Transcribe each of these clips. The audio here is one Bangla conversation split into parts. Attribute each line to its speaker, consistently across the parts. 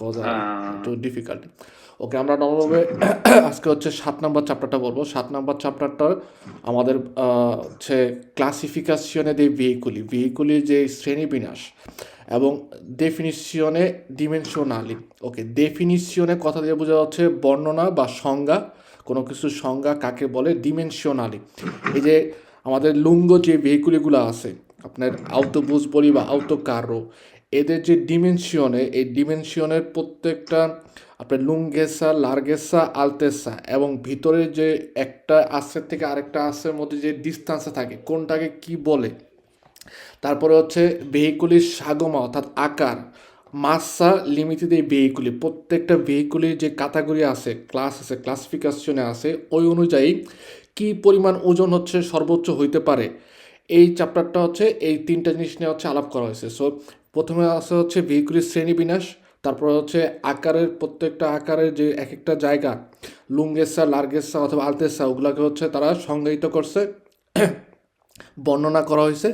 Speaker 1: cosa একটু
Speaker 2: আহ,
Speaker 1: ডিফিকাল্ট। ওকে, আমরা নর্মালভাবে আজকে হচ্ছে 7 নম্বর চ্যাপ্টারটা বলবো। 7 নম্বর চ্যাপ্টারটার আমাদের হচ্ছে ক্লাসিফিকাশনে দে ভেহিকুলি যে শ্রেণীবিন্যাস এবং ডেফিনিশনে ডিমেনশনালি। ওকে, ডেফিনিশনে কথা দিয়ে বোঝা যাচ্ছে বর্ণনা বা সংজ্ঞা, কোনো কিছুর সংজ্ঞা কাকে বলে। ডিমেনশনালি এই যে আমাদের লুঙ্গ যে ভেহিকুলিগুলো আছে, আপনার আউটোবুস বলি বা আউটো কারো, এদের যে ডিমেনশনে, এই ডিমেনশনের প্রত্যেকটা আপনার লুঙ্গেসা, লার্গেসা, আলতেসা এবং ভিতরে যে একটা আশ্রের থেকে আরেকটা আশ্রের মধ্যে যে ডিস্টেন্সে থাকে কোনটাকে কি বলে। তারপরে হচ্ছে ভেহিকুলির সাগমা অর্থাৎ আকার, মাসা লিমিটেড। এই ভেহিকুলি প্রত্যেকটা ভেহিকুলির যে ক্যাটাগরি আছে, ক্লাস আছে, ক্লাসিফিকেশনে আছে, ওই অনুযায়ী কি পরিমাণ ওজন হচ্ছে সর্বোচ্চ হইতে পারে। এই চ্যাপ্টারটা হচ্ছে এই তিনটা জিনিস নিয়ে হচ্ছে আলাপ করা হয়েছে। সো প্রথমে আছে হচ্ছে ভেহিকুলির শ্রেণীবিন্যাস, তারপর হচ্ছে আকারের, প্রত্যেকটা আকারের যে এক একটা জায়গা, লুঙ্গেসা, লার্গেসা অথবা আলতেসা, ওগুলোকে হচ্ছে তারা সংজ্ঞায়িত করছে, বর্ণনা করা হয়েছে।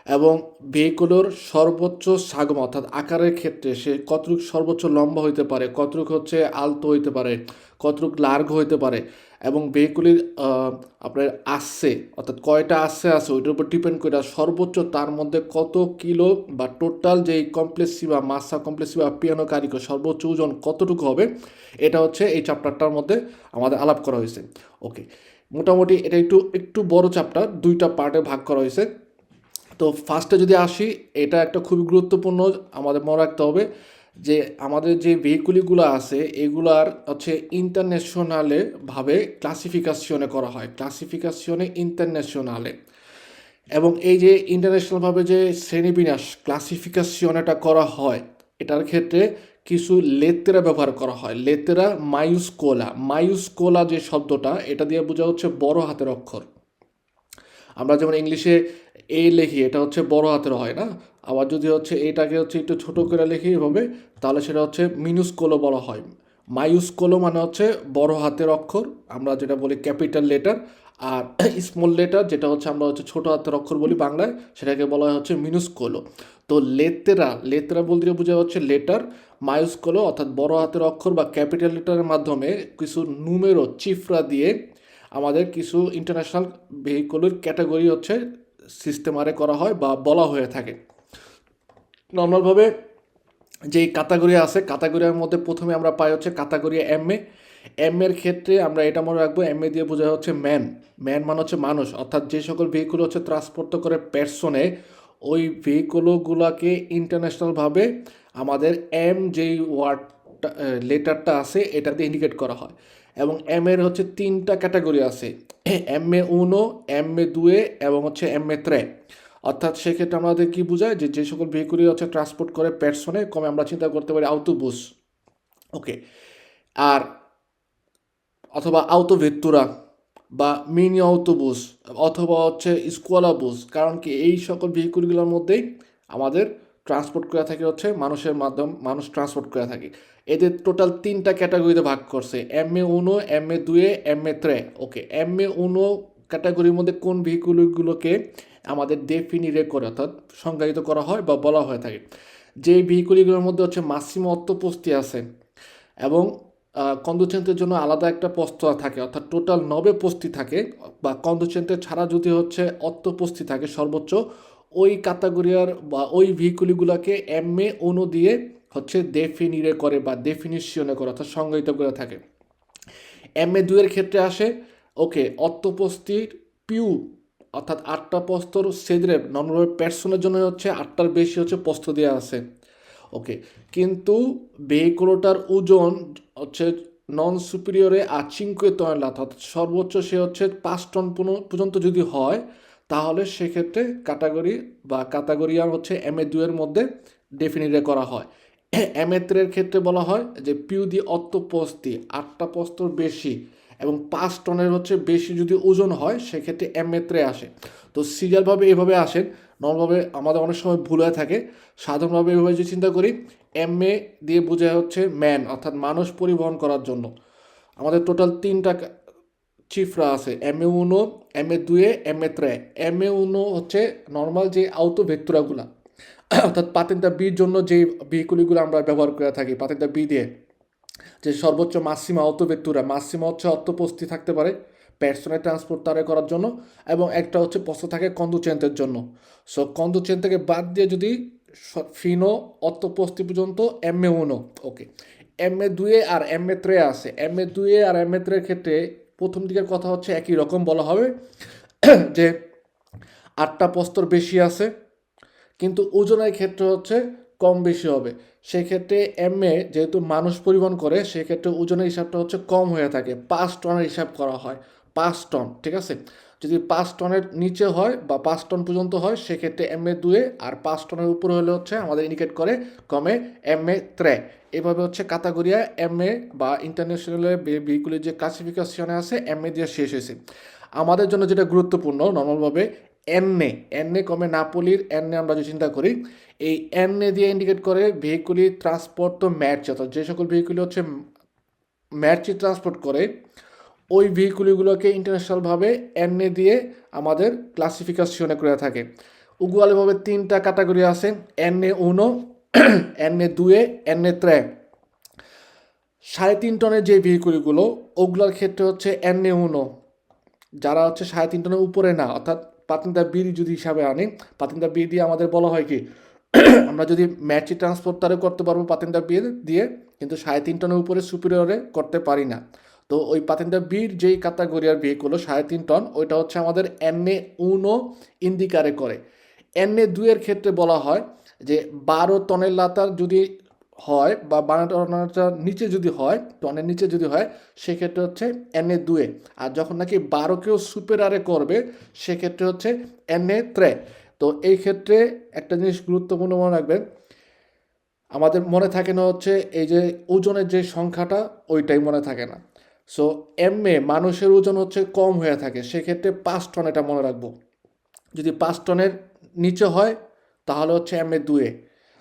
Speaker 1: এবং ভেহিকুলোর সর্বোচ্চ সাগম অর্থাৎ আকারের ক্ষেত্রে সে কতটুক সর্বোচ্চ লম্বা হইতে পারে, কতটুক হচ্ছে আলতো হইতে পারে, কতটুক লার্গ হইতে পারে, এবং ভেহিকুলির আপনার আসছে অর্থাৎ কয়টা আসছে আছে ওইটার উপর ডিপেন্ড করে সর্বোচ্চ তার মধ্যে কত কিলো বা টোটাল যেই কমপ্লেক্সিভা মাসা কমপ্লেক্সিভা পিয়ানো কারিকো সর্বোচ্চ ওজন কতটুকু হবে, এটা হচ্ছে এই চ্যাপ্টারটার মধ্যে আমাদের আলাপ করা হয়েছে। ওকে, মোটামুটি এটা একটু একটু বড় চ্যাপ্টার, দুইটা পার্টে ভাগ করা হয়েছে। তো ফার্স্টে যদি আসি, এটা একটা খুবই গুরুত্বপূর্ণ, আমাদের মনে রাখতে হবে যে আমাদের যে ভেহিকুলিগুলো আছে এগুলার হচ্ছে ইন্টারন্যাশনালে ভাবে ক্লাসিফিকেশনে করা হয়, ক্লাসিফিকেশনে ইন্টারন্যাশনালে। এবং এই যে ইন্টারন্যাশনালভাবে যে শ্রেণীবিন্যাস ক্লাসিফিকেশনটা করা হয়, এটার ক্ষেত্রে কিছু লেতেরা ব্যবহার করা হয়। লেতেরা মায়ুস্কোলা, মায়ুস্কোলা যে শব্দটা, এটা দিয়ে বোঝা হচ্ছে বড় হাতের অক্ষর। আমরা যেমন ইংলিশে এ লিখি, এটা হচ্ছে বড় হাতের হয় না, আবার যদি হচ্ছে এটাকে হচ্ছে একটু ছোট করে লিখি এভাবে, তাহলে সেটা হচ্ছে মিনুস্কোলো বলা হয়। মাইউস্কোলো মানে হচ্ছে বড় হাতের অক্ষর, আমরা যেটা বলি ক্যাপিটাল লেটার। আর স্মল লেটার যেটা হচ্ছে আমরা হচ্ছে ছোট হাতের অক্ষর বলি বাংলায়, সেটাকে বলা হয় হচ্ছে মিনুস্কোলো। তো লেতেরা, লেতেরা বলতে বোঝা হচ্ছে লেটার। মাইউস্কোলো অর্থাৎ বড় হাতের অক্ষর বা ক্যাপিটাল লেটারের মাধ্যমে কিছু নুমেরো চিফরা দিয়ে আমাদের কিছু ইন্টারন্যাশনাল ভেহিকুলের ক্যাটাগরি হচ্ছে সিস্টেমারে করা হয় বা বলা হয়ে থাকে। নর্মালভাবে যেই ক্যাটাগরি আছে, ক্যাটাগরির মধ্যে প্রথমে আমরা পাই হচ্ছে ক্যাটাগরি এম এ। এম এর ক্ষেত্রে আমরা এটা মনে রাখবো, এম এ দিয়ে বোঝা হচ্ছে ম্যান। ম্যান মানে হচ্ছে মানুষ, অর্থাৎ যে সকল ভেহিকুল হচ্ছে ট্রান্সপোর্ট করে পার্সনে, ওই ভেহিকুলগুলোকে ইন্টারন্যাশনালভাবে আমাদের এম যেই ওয়ার্ডটা লেটারটা আছে এটা দিয়ে ইন্ডিকেট করা হয়। এবং এম এর হচ্ছে তিনটা ক্যাটাগরি আছে, M A Uno, M A দুয়ে এবং হচ্ছে এম এ ত্রে। অর্থাৎ সেক্ষেত্রে আমাদের কি বোঝায় যে যে সকল ভেহিকুলই হচ্ছে ট্রান্সপোর্ট করে পার্সনে, কমে আমরা চিন্তা করতে পারি আউটোবুস। ওকে, আর অথবা আউটোভেত্তুরা বা মিনি অটোবুস অথবা হচ্ছে স্কোয়ালা বুস, কারণ কি এই সকল ভেহিকুলগুলোর মধ্যেই আমাদের ট্রান্সপোর্ট করে থাকে হচ্ছে মানুষের মাধ্যম, মানুষ ট্রান্সপোর্ট করে থাকে। এদের টোটাল তিনটা ক্যাটাগরিতে ভাগ করছে, M A Uno, M A দুয়ে, M A ত্রে। Okay, M A উনো ক্যাটাগরির মধ্যে কোন ভেহিকুলগুলোকে আমাদের ডেফিনিরে করে অর্থাৎ সংজ্ঞায়িত করা হয় বা বলা হয়ে থাকে, যে ভেহিকুলগুলোর মধ্যে হচ্ছে মাসিমো অর্থপস্তি আছে এবং কন্দুচেন্টের জন্য আলাদা একটা পোস্ত থাকে, অর্থাৎ টোটাল 9 পোস্তি থাকে, বা কন্দুচেন্টের ছাড়া যদি হচ্ছে অর্থপস্তি থাকে সর্বোচ্চ, ওই ক্যাটাগরিয়ার বা ওই ভেহিকুলগুলোকে এম এ অনু দিয়ে হচ্ছে ডেফিনিরে করে বা ডেফিনিশনে করে অর্থাৎ সংজ্ঞায়িত করে থাকে। এম এ দুয়ের ক্ষেত্রে আসে, ওকে, অর্থপস্তির পিউ অর্থাৎ 8টা প্রস্তর সেদ্রে নর্মাল পার্সনের জন্য হচ্ছে 8টার বেশি হচ্ছে প্রস্ত দেওয়া আছে। ওকে, কিন্তু ভেহিকুলটার ওজন হচ্ছে নন সুপিরিয়রে আর চিনকুয়ে তয়লা অর্থাৎ সর্বোচ্চ সে হচ্ছে 5 টন পর্যন্ত যদি হয়, তাহলে সেক্ষেত্রে ক্যাটাগরি বা ক্যাটাগরিয়ার হচ্ছে এম এ দুয়ের মধ্যে ডেফিনিটে করা হয়। এম এ ত্রের ক্ষেত্রে বলা হয় যে পিউ দি অর্থপস্তি 8টা প্রস্তর বেশি এবং 5 টনের হচ্ছে বেশি যদি ওজন হয়, সেক্ষেত্রে এম এ ত্রে আসে। তো সিরিয়ালভাবে এভাবে আসেন। নর্মালভাবে আমাদের অনেক সময় ভুল হয়ে থাকে, সাধারণভাবে এভাবে যদি চিন্তা করি, এম এ দিয়ে বোঝায় হচ্ছে ম্যান অর্থাৎ মানুষ পরিবহন করার জন্য। আমাদের টোটাল তিনটা চিফরা আছে, M A Uno, M A দুয়ে, এম এ ত্রে। এম এ উনো হচ্ছে নর্মাল যে আউতো ভেক্টুরাগুলা, অর্থাৎ পাতেন্তা বির জন্য যেই ভেহিকুলগুলো আমরা ব্যবহার করে থাকি পাতেন্তা বি দিয়ে, যে সর্বোচ্চ মাসিমা অটোভেত্তুরা, মাসিমা হচ্ছে অর্থোপোস্তি থাকতে পারে পার্সোনাল ট্রান্সপোর্ট তারে করার জন্য, এবং একটা হচ্ছে পোস্ত থাকে কন্দুচেন্টের জন্য। সো কন্দুচেন্ট থেকে বাদ দিয়ে যদি ফিনো অর্থোপোস্তি পর্যন্ত এমএ উনো, ওকে। এমএ দুয়ে আর এমএ ত্রে আছে। এমএ দুয়ে আর এমএ ত্রের ক্ষেত্রে প্রথম দিকের কথা হচ্ছে একই রকম বলা হবে যে 8টা প্রস্তর বেশি আছে, কিন্তু ওজনের ক্ষেত্রে হচ্ছে কম বেশি হবে। সেক্ষেত্রে এমএ যেহেতু মানুষ পরিবহন করে, সেক্ষেত্রে ওজনের হিসাবটা হচ্ছে কম হয়ে থাকে, 5 টনের হিসাব করা হয়, 5 টন, ঠিক আছে। যদি 5 টনের নিচে হয় বা 5 টন পর্যন্ত হয় সেক্ষেত্রে এমএ দুয়ে, আর 5 টনের উপরে হলে হচ্ছে আমাদের ইন্ডিকেট করে কমে এমএ ত্রে। এভাবে হচ্ছে কাতাগোরিয়া এমএ বা ইন্টারন্যাশনাল ভেহিকুলের যে ক্লাসিফিকেশনে আছে এমএ দিয়ে শেষ হয়েছে। আমাদের জন্য যেটা গুরুত্বপূর্ণ নর্মালভাবে এনএ, এনএ কমে নাপোলির এনএ আমরা যে চিন্তা করি, এই এনএ দিয়ে ইন্ডিকেট করে ভেহিকুলি ট্রান্সপোর্ট তো ম্যার্চি, অর্থাৎ যে সকল ভেহিকুলি হচ্ছে ম্যার্চি ট্রান্সপোর্ট করে ওই ভেহিকুলিগুলোকে ইন্টারন্যাশনালভাবে এনএ দিয়ে আমাদের ক্লাসিফিকেশনে করে থাকে। উগুয়ালেভাবে 3টা ক্যাটাগরি আছে, এনএ উনো, এনএ দুয়ে, এনএ ত্রে। 3.5 টনের যে ভেহিকুলগুলো ওগুলোর ক্ষেত্রে হচ্ছে এনএ উনো, যারা হচ্ছে 3.5 টনের উপরে না, অর্থাৎ পাতিন্দা বিড়ি যদি হিসাবে আনি, পাতিন্দা বিড়ি দিয়ে আমাদের বলা হয় কি আমরা যদি ম্যাচি ট্রান্সপোর্ট তারে করতে পারবো পাতিন্দা বিয়ে দিয়ে, কিন্তু 3.5 টনের উপরে সুপিরিয়রে করতে পারি না। তো ওই পাতিন্দা বির যেই ক্যাটাগরিয়ার ভেহিকুল 3.5 টন, ওইটা হচ্ছে আমাদের এনএ উনো ইন্ডিকারে করে। এনএ দুয়ের ক্ষেত্রে বলা হয় যে 12 টনের লাতার যদি হয় বা 12 টনের নিচে যদি হয়, টনের নিচে যদি হয় সেক্ষেত্রে হচ্ছে এনএ দুয়ে, আর যখন নাকি 12কেও সুপেরারে করবে সেক্ষেত্রে হচ্ছে এনএ ত্রে। তো এই ক্ষেত্রে একটা জিনিস গুরুত্বপূর্ণ মনে রাখবেন, আমাদের মনে থাকে না হচ্ছে এই যে ওজনের যে সংখ্যাটা ওইটাই মনে থাকে না। সো এমএ মানুষের ওজন হচ্ছে কম হয়ে থাকে, সেক্ষেত্রে 5 টন এটা মনে রাখবো। যদি 5 টনের নিচে হয় তাহলে হচ্ছে এমএ দুয়ে,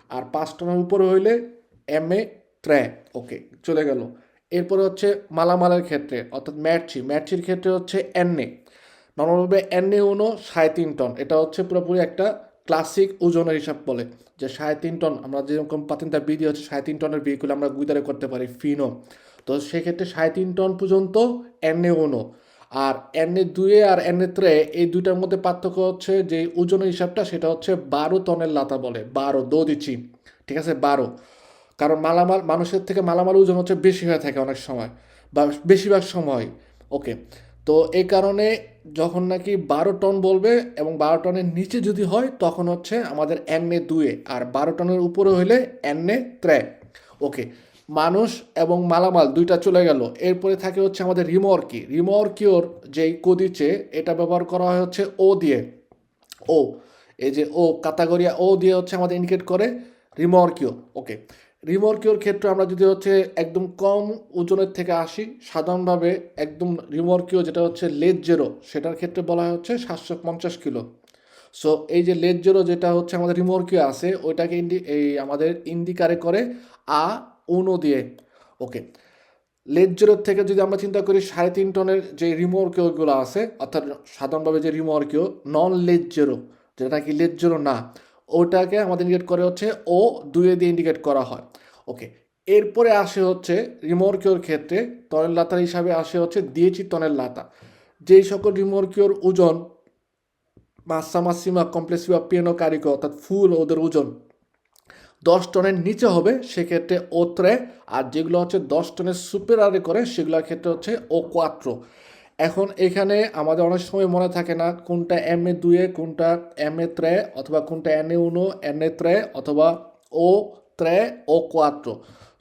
Speaker 1: আর 5 টনের উপরে হইলে এমএ ত্রে, ওকে চলে গেল। এরপরে হচ্ছে মালামালের ক্ষেত্রে অর্থাৎ ম্যাটচির ক্ষেত্রে হচ্ছে এনএ, নর্মালভাবে এনএ উনো 3.5 টন, এটা হচ্ছে পুরোপুরি একটা ক্লাসিক ওজনের হিসাব বলে যে 3.5 টন। আমরা যেরকম পাতিনটা বিধি হচ্ছে 3.5 টনের ভেহিকুল আমরা গুইদারে করতে পারি ফিনো, তো সেক্ষেত্রে 3.5 টন পর্যন্ত এনএ উনো। আর এনএ দুয়ে আর এনএ ত্রে এই দুইটার মধ্যে পার্থক্য হচ্ছে যে ওজনের হিসাবটা সেটা হচ্ছে 12 টনের লাতা বলে, 12 দো দিচ্ছি, ঠিক আছে 12। কারণ মালামাল মানুষের থেকে মালামাল ওজন হচ্ছে বেশি হয়ে থাকে অনেক সময় বা বেশিরভাগ সময়, ওকে। তো এই কারণে যখন নাকি 12 টন বলবে এবং 12 টনের নিচে যদি হয় তখন হচ্ছে আমাদের এনএ দুয়ে, আর 12 টনের উপরে হইলে এনএ ত্রে, ওকে। মানুষ এবং মালামাল দুইটা চলে গেল। এরপরে থাকে হচ্ছে আমাদের রিমর্কিওর যেই কদিচে, এটা ব্যবহার করা হয় হচ্ছে ও দিয়ে, ও এই যে ও ক্যাটাগরিয়া ও দিয়ে হচ্ছে আমাদের ইন্ডিকেট করে রিমর্কিও, ওকে। রিমর্কিওর ক্ষেত্রে আমরা যদি হচ্ছে একদম কম ওজনের থেকে আসি, সাধারণভাবে একদম রিমর্কিও যেটা হচ্ছে লেজেরো, সেটার ক্ষেত্রে বলা হয় হচ্ছে 750 কিলো। সো এই যে লেজেরো যেটা হচ্ছে আমাদের রিমর্কিও আছে ওইটাকে এই আমাদের ইন্ডিকারে করে আ উনো দিয়ে, ওকে। লেজেরোর থেকে যদি আমরা চিন্তা করি 3.5 টনের যে রিমর্কিওগুলো আছে, অর্থাৎ সাধারণভাবে যে রিমর্কিও নন লেজেরো, যেটা কি লেজেরো না, ওটাকে আমাদের ইন্ডিকেট করে হচ্ছে ও দুয়ে দিয়ে ইন্ডিকেট করা হয়, ওকে। এরপরে আসে হচ্ছে রিমর্কিওর ক্ষেত্রে টনের লাতার হিসাবে আসে হচ্ছে দিয়েছি টনের লাতা। যেই সকল রিমর্কিওর ওজন মাসা মাসিমা কমপ্লেক্সিভা পিয়ানো কারিকো, অর্থাৎ ফুল ওদের ওজন 10 টনের নিচে হবে সেক্ষেত্রে ও ত্রে, আর যেগুলো হচ্ছে 10 টনের সুপেরারে করে সেগুলোর ক্ষেত্রে হচ্ছে ও কোয়াত্রো। এখন এখানে আমাদের অনেক সময় মনে থাকে না কোনটা এমএ দুয়ে, কোনটা এমএ ত্রে, অথবা কোনটা এনএ উনো, এনএ ত্রে, অথবা ও ত্রে, ও কোয়াত্রো।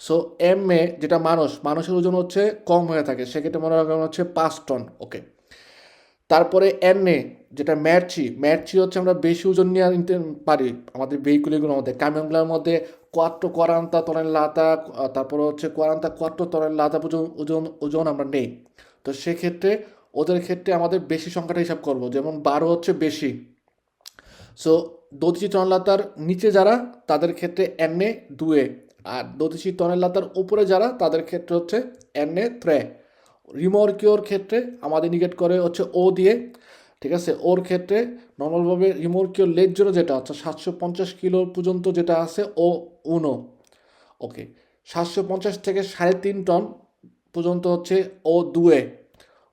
Speaker 1: সো এমএ যেটা মানুষের ওজন হচ্ছে কম হয়ে থাকে, সেক্ষেত্রে মনে রাখবেন হচ্ছে 5 টন, ওকে। তারপরে এনএ যেটা ম্যাটচি হচ্ছে আমরা বেশি ওজন নিয়ে নিতে পারি আমাদের ভেহিকুলগুলোর মধ্যে, কামিয়নগুলোর মধ্যে কোয়াট্টো কোয়ারান্তা টনের লাতা, তারপরে হচ্ছে কোয়ারান্তা কোয়াট্টো টনের লাতা ওজন ওজন আমরা নেই। তো সেক্ষেত্রে ওদের ক্ষেত্রে আমাদের বেশি সংখ্যাটা হিসাব করব, যেমন 12 হচ্ছে বেশি। সো দোতিশি টনের লাতার নিচে যারা তাদের ক্ষেত্রে এনএ দুয়ে, আর দোতিশি টনের লাতার উপরে যারা তাদের ক্ষেত্রে হচ্ছে এনএ ত্রে। রিমর্কিওর ক্ষেত্রে আমাদের ইন্ডিকেট করে হচ্ছে ও দিয়ে, ঠিক আছে, ওর ক্ষেত্রে নর্মালভাবে রিমোর্কীয় লেজ জোড়া যেটা অর্থাৎ 750 কিলো পর্যন্ত যেটা আছে ও উনো। ওকে, 750 থেকে 3.5 টন পর্যন্ত হচ্ছে ও দুয়ে।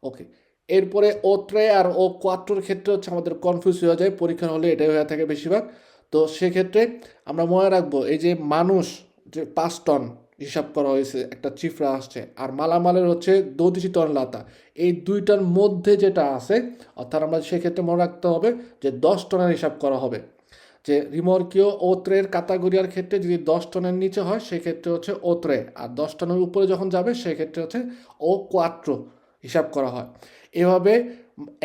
Speaker 1: ওকে, এরপরে ও ট্রে আর ও কোয়াট্রোর ক্ষেত্রে হচ্ছে আমাদের কনফিউজ হয়ে যায়, পরীক্ষার হলে এটাই হয়ে থাকে বেশিরভাগ। তো সেক্ষেত্রে আমরা মনে রাখবো এই যে মানুষ যে 5 টন হিসাব করা হয়েছে, একটা চিফরা আসছে, আর মালামালের হচ্ছে 12 টন লাতা, এই দুইটার মধ্যে যেটা আছে, অর্থাৎ আমরা সেক্ষেত্রে মনে রাখতে হবে যে 10 টনের হিসাব করা হবে। যে রিমর্কীয় ওত্রের ক্যাটাগরিয়ার ক্ষেত্রে যদি 10 টনের নিচে হয় সেক্ষেত্রে হচ্ছে ওত্রে, আর 10 টনের উপরে যখন যাবে সেক্ষেত্রে হচ্ছে ও কোয়াট্রো হিসাব করা হয়। এভাবে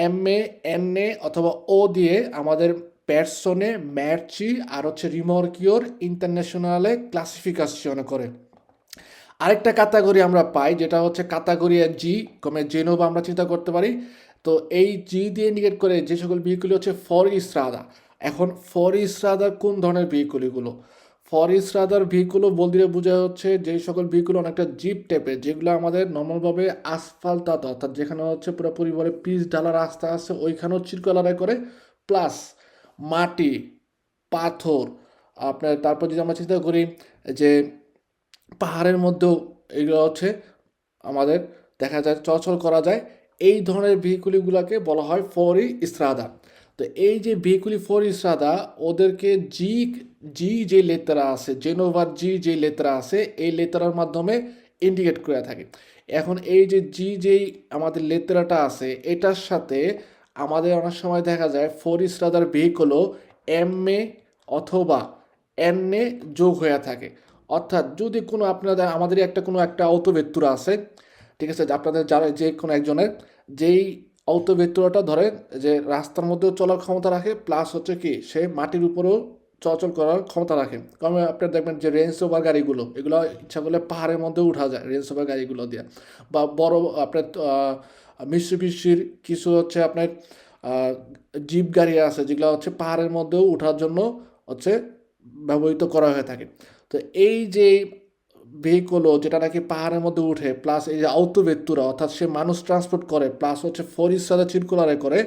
Speaker 1: এমএ, এনএ অথবা ও দিয়ে আমাদের পেরসনে, ম্যার্চি আর হচ্ছে রিমর্কিওর ইন্টারন্যাশনালে ক্লাসিফিকেশন করে। আরেকটা ক্যাটাগরি আমরা পাই যেটা হচ্ছে ক্যাটাগরি জি, কমে জেনোভা আমরা চিন্তা করতে পারি। তো এই জি দিয়ে ইন্ডিকেট করে যে সকল ভেহিকুলি হচ্ছে ফর ইস্ট্রাদা। এখন ফর ইস্ট্রাদার কোন ধরনের ভেহিকুলিগুলো? ফর ইস্ট্রাদার ভেহিকুলও বলতে বোঝা হচ্ছে যে সকল ভেহিকুল অনেকটা জিপ টাইপের, যেগুলো আমাদের নর্মালভাবে আসফাল্টাত, অর্থাৎ যেখানে হচ্ছে পুরোপুরি বলে পিচ ঢালা রাস্তা আছে ওইখানেও চিরকলারে করে, প্লাস মাটি, পাথর, আপনার তারপর যদি আমরা চিন্তা করি যে পাহাড়ের মধ্যেও এগুলো হচ্ছে আমাদের দেখা যায় চলাচল করা যায়, এই ধরনের ভেহিকুলিগুলোকে বলা হয় ফরি ইস্ত্রাদা। তো এই যে ভেহিকুলি ফরি ইস্ত্রাদা, ওদেরকে জি, জি যে লেটারা আছে, জেনোভার জি যে লেটারা আছে, এই লেটারার মাধ্যমে ইন্ডিকেট করে থাকে। এখন এই যে জি যেই আমাদের লেটারাটা আছে এটার সাথে আমাদের অনেক সময় দেখা যায় ফরি ইস্ত্রাদার ভেহিকুলও এম এ অথবা এন এ যোগ হয়ে থাকে। অর্থাৎ যদি কোনো আপনাদের আমাদের একটা কোনো একটা অন্তঃভেক্টুরা আছে, ঠিক আছে, আপনাদের যারা যে কোনো একজনের যেই অন্তঃভেক্টুরাটা ধরেন যে রাস্তার মধ্যেও চলার ক্ষমতা রাখে, প্লাস হচ্ছে কি সে মাটির উপরেও চলাচল করার ক্ষমতা রাখে। কারণ আপনার দেখবেন যে রেঞ্জ ওভার গাড়িগুলো, এগুলো ইচ্ছা করলে পাহাড়ের মধ্যে উঠা যায় রেঞ্জ ওভার গাড়িগুলো দিয়ে, বা বড় আপনার মিশ্রির কিছু হচ্ছে আপনার জিপ গাড়ি আছে যেগুলো হচ্ছে পাহাড়ের মধ্যেও উঠার জন্য হচ্ছে ব্যবহৃত করা হয়ে থাকে। তো এই যে ভেহিকলও যেটা নাকি পাহাড়ের মধ্যে উঠে, প্লাস এই যে আউতোভেত্তুরা অর্থাৎ সে মানুষ ট্রান্সপোর্ট করে, প্লাস হচ্ছে ফরিস সাদা চিরকুলারে করে,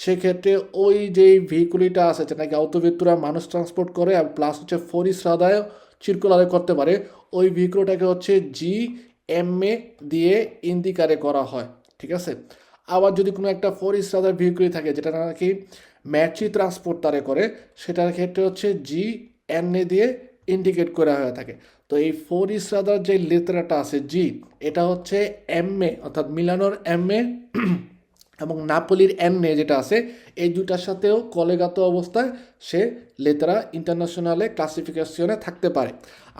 Speaker 1: সেক্ষেত্রে ওই যে ভেহিকুলিটা আছে যেটা নাকি আউতোভেত্তুরা মানুষ ট্রান্সপোর্ট করে আর প্লাস হচ্ছে ফরিস সাদায় চিরকুলারে করতে পারে, ওই ভেহিকুলটাকে হচ্ছে জি এম এ দিয়ে ইন্ডিকারে করা হয়। ঠিক আছে, আবার যদি কোনো একটা ফরিস সাদার ভেহিকুলি থাকে যেটা নাকি ম্যাচি ট্রান্সপোর্ট তারে করে, সেটার ক্ষেত্রে হচ্ছে জি এন এ দিয়ে ইন্ডিকেট করা হয়ে থাকে। তো এই ফোর ইসরাদার যে লেটারটা আছে জি, এটা হচ্ছে এমএ অর্থাৎ মিলানোর এমএ এবং নাপোলির এনএ যেটা আছে, এই দুটার সাথেও কলেগাত অবস্থায় সে লেটারা ইন্টারন্যাশনালে ক্লাসিফিকেশনে থাকতে পারে।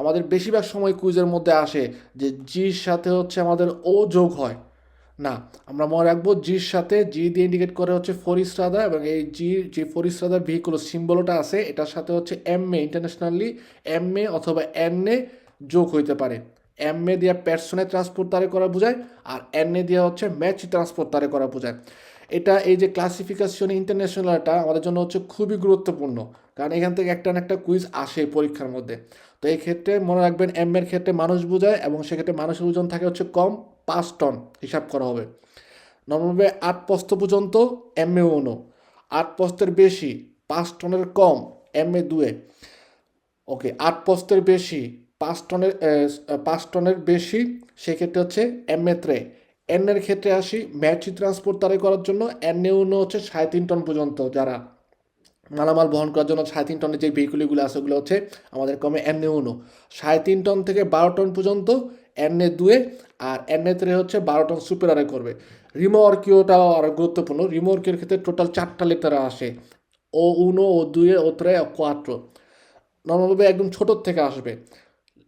Speaker 1: আমাদের বেশিরভাগ সময় কুইজের মধ্যে আসে যে জির সাথে হচ্ছে আমাদের ও যোগ হয় না, আমরা মনে রাখবো জির সাথে জি দিয়ে ইন্ডিকেট করে হচ্ছে ফরিস্ট্রাদা, এবং এই জি যে ফরিস্ট্রাদার ভেহিকুল সিম্বলটা আছে এটার সাথে হচ্ছে এমএ ইন্টারন্যাশনালি এমএ অথবা এনএ যোগ হইতে পারে। এমএ দিয়ে পার্সনে ট্রান্সপোর্ট তারে করা বোঝায়, আর এনএ দিয়ে হচ্ছে ম্যাচ ট্রান্সপোর্ট তারে করা বোঝায়। এটা এই যে ক্লাসিফিকেশন ইন্টারন্যাশনালটা আমাদের জন্য হচ্ছে খুবই গুরুত্বপূর্ণ, কারণ এখান থেকে একটা না একটা কুইজ আসে পরীক্ষার মধ্যে। তো এই ক্ষেত্রে মনে রাখবেন এম এর ক্ষেত্রে মানুষ বোঝায় এবং সেক্ষেত্রে মানুষের ওজন থাকে হচ্ছে কম, 5 টন হিসাব করা হবে। নর্মালভাবে 8 প্রস্থ পর্যন্ত এম এ ওনো, 8 প্রস্থের বেশি 5 টনের কম এম এ দুয়ে। ওকে, 8 প্রস্থের বেশি 5 টনের 5 টনের বেশি সেক্ষেত্রে হচ্ছে এম এ ত্রে। এন এর ক্ষেত্রে আসি, ম্যাচি ট্রান্সপোর্ট তারে করার জন্য এন এ উনো হচ্ছে 3.5 টন পর্যন্ত, যারা মালামাল বহন করার জন্য 3.5 টনের যে ভেহিকুলিগুলো আছে ওগুলো হচ্ছে আমাদের কমে এন এ উনো। 3.5 টন থেকে 12 টন পর্যন্ত এন এ দুয়ে, আর এন এ ত্রে হচ্ছে 12 টন সুপারারে করবে। রিমোর্কিওটাও আরও গুরুত্বপূর্ণ, রিমোর্কের ক্ষেত্রে টোটাল 4টা লেটার আসে, ও উনো, ও দুয়ে, ও ত্রে, ও কোয়াট্রো। নর্মালভাবে একদম ছোটোর থেকে আসবে।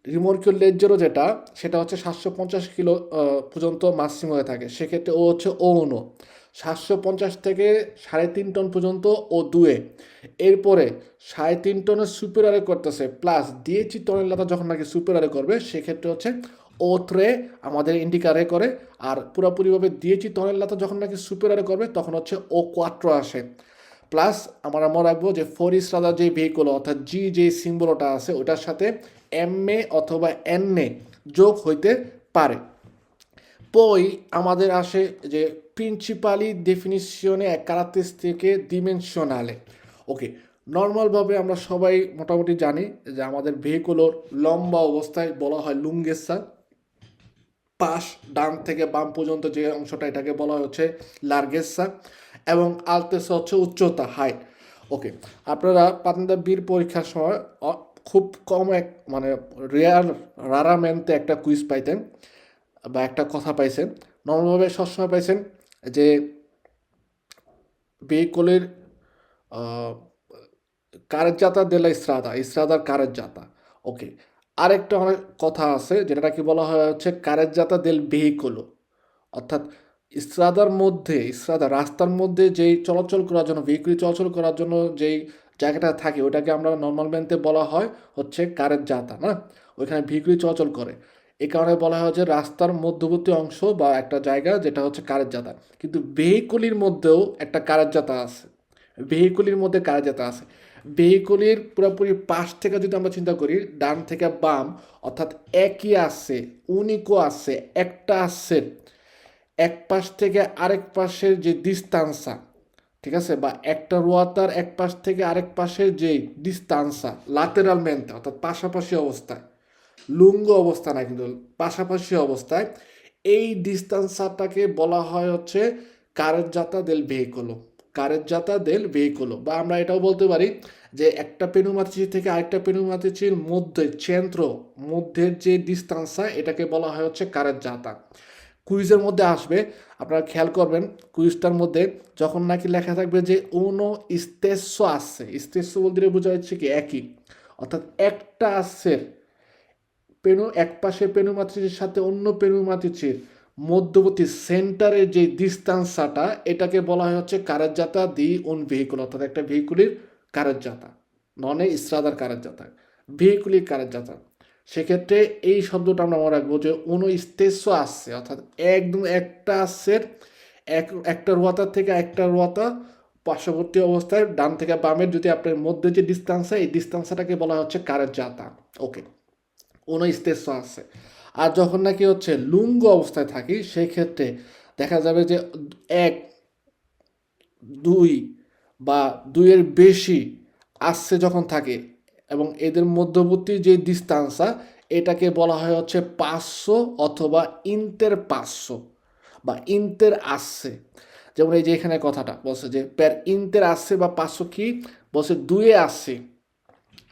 Speaker 1: রিমোর্কিও লেজ্জেরও যেটা সেটা হচ্ছে 750 কিলো পর্যন্ত মাসিম হয়ে থাকে, সেক্ষেত্রে ও হচ্ছে ও উনো। 750 থেকে 3.5 টন পর্যন্ত ও দুয়ে। এরপরে 3.5 টনের সুপেরারে করতেছে, প্লাস দিয়েছি টনের লাতা যখন নাকি সুপেরারে করবে সেক্ষেত্রে হচ্ছে ও ত্রে আমাদের ইন্ডিকারে করে, আর পুরোপুরিভাবে দিয়েছি টনের লাতা যখন নাকি সুপেরারে করবে তখন হচ্ছে ও কোয়াট্রো আসে। প্লাস আমরা মনে রাখবো যে ফরিস রাদার যে ভেহিকুল অর্থাৎ জি যে সিম্বলটা আছে ওটার সাথে এমএ অথবা এনএ যোগ হইতে পারে। পই আমাদের আসে যে প্রিন্সিপালি ডেফিনিশনে কারাক্টারিস্টিকে ডিমেনশনালে। ওকে, নর্মালভাবে আমরা সবাই মোটামুটি জানি যে আমাদের ভেহিকুলোর লম্বা অবস্থায় বলা হয় লুঙ্গেসা, পাশ ডান থেকে বাম পর্যন্ত যে অংশটা এটাকে বলা হচ্ছে লার্গেসা, এবং আলতেসা হচ্ছে উচ্চতা, হাইট। ওকে, আপনারা পাতনা বীর পরীক্ষার সময় খুব কম মানে রারামেন্টে একটা কুইজ পাইতেন বা একটা কথা পাইছেন, নর্মালভাবে সবসময় পাইছেন যে ভেহিকুলের কারেজ্জাতা দেলা ইস্রাদার কারেজ্জাতা। ওকে, আরেকটা অনেক কথা আছে যেটা নাকি বলা হয় হচ্ছে কারেজ্জাতা দেল ভেহিকুলো, অর্থাৎ ইস্রাদা রাস্তার মধ্যে যেই চলাচল করার জন্য, ভেহিকুল চলাচল করার জন্য যেই জায়গাটা থাকে ওটাকে আমরা নর্মাল ম্যানতে বলা হয় হচ্ছে কারেজ্জাতা, না? ওইখানে ভেহিকুল চলাচল করে, এই কারণে বলা হয় যে রাস্তার মধ্যবর্তী অংশ বা একটা জায়গা যেটা হচ্ছে কারেজ্জাতা। কিন্তু ভেহিকুলির মধ্যেও একটা কারেজ্জাতা আছে, ভেহিকুলির মধ্যে কারেজ্জাতা আছে। ভেহিকুলির পুরোপুরি পাশ থেকে যদি আমরা চিন্তা করি, ডান থেকে বাম, অর্থাৎ একই আছে, উনিকও আছে, একটা আছে, এক পাশ থেকে আরেক পাশের যে ডিস্টান্সা, ঠিক আছে, বা একটা রোয়াতার এক পাশ থেকে আরেক পাশের যে ডিস্টান্সা লাতেরাল মেনতে, অর্থাৎ পাশাপাশি অবস্থায়, লুঙ্গ অবস্থা না কিন্তু পাশাপাশি অবস্থায়, এই ডিস্টান্সাটাকে বলা হয় হচ্ছে কারেজ্জাতা দেল ভেহিকুলো, কারেজ্জাতা দেল ভেহিকুলো। বা আমরা এটাও বলতে পারি যে একটা পেনুমাতিচি থেকে আরেকটা পেনুমাতিচির মধ্যে মধ্যের যে ডিস্টান্সা এটাকে বলা হয় হচ্ছে কারেজ্জাতা। কুইজের মধ্যে আসবে, আপনারা খেয়াল করবেন কুইজটার মধ্যে যখন নাকি লেখা থাকবে যে উনো ইস্তেসো আসছে, ইস্তেসো বলতে বোঝা যাচ্ছে কি একই, অর্থাৎ একটা আসছে এক পাশে পেনুমাতিচির সাথে অন্য পেনুমাতিচির মধ্যবর্তী সেন্টারের যে ডিস্টান্সটা এটাকে বলা হয় হচ্ছে কারেজ্জাতা দি উন ভেহিকুল, অর্থাৎ একটা ভেহিকুলের কারেজ্জাতা, ননে ইস্রাদার কারেজ্জাতা, ভেহিকুলির কারেজ্জাতা। সেক্ষেত্রে এই শব্দটা আমরা মনে রাখবো যে উনো ইস্তেসো আসছে, অর্থাৎ একদম একটা আসছে, একটা রোয়াতার থেকে একটা রোয়াতা পার্শ্ববর্তী অবস্থায় ডান থেকে বামের যদি আপনার মধ্যে যে ডিস্টান্সটা, এই ডিস্টান্সটাকে বলা হচ্ছে কারেজ্জাতা। ওকে, উনো ইস্তেসো আছে। আর যখন নাকি হচ্ছে লুঙ্গ অবস্থায় থাকি সেক্ষেত্রে দেখা যাবে যে এক, দুই বা দুইয়ের বেশি আসছে যখন থাকে এবং এদের মধ্যবর্তী যে ডিস্টান্সা এটাকে বলা হয় হচ্ছে 500 অথবা ইন্টের 500 বা ইন্টের আসছে। যেমন এই যে এখানে কথাটা বলছে যে প্যার ইন্টের আসছে বা 500 কি বলছে, দুয়ে আসছে,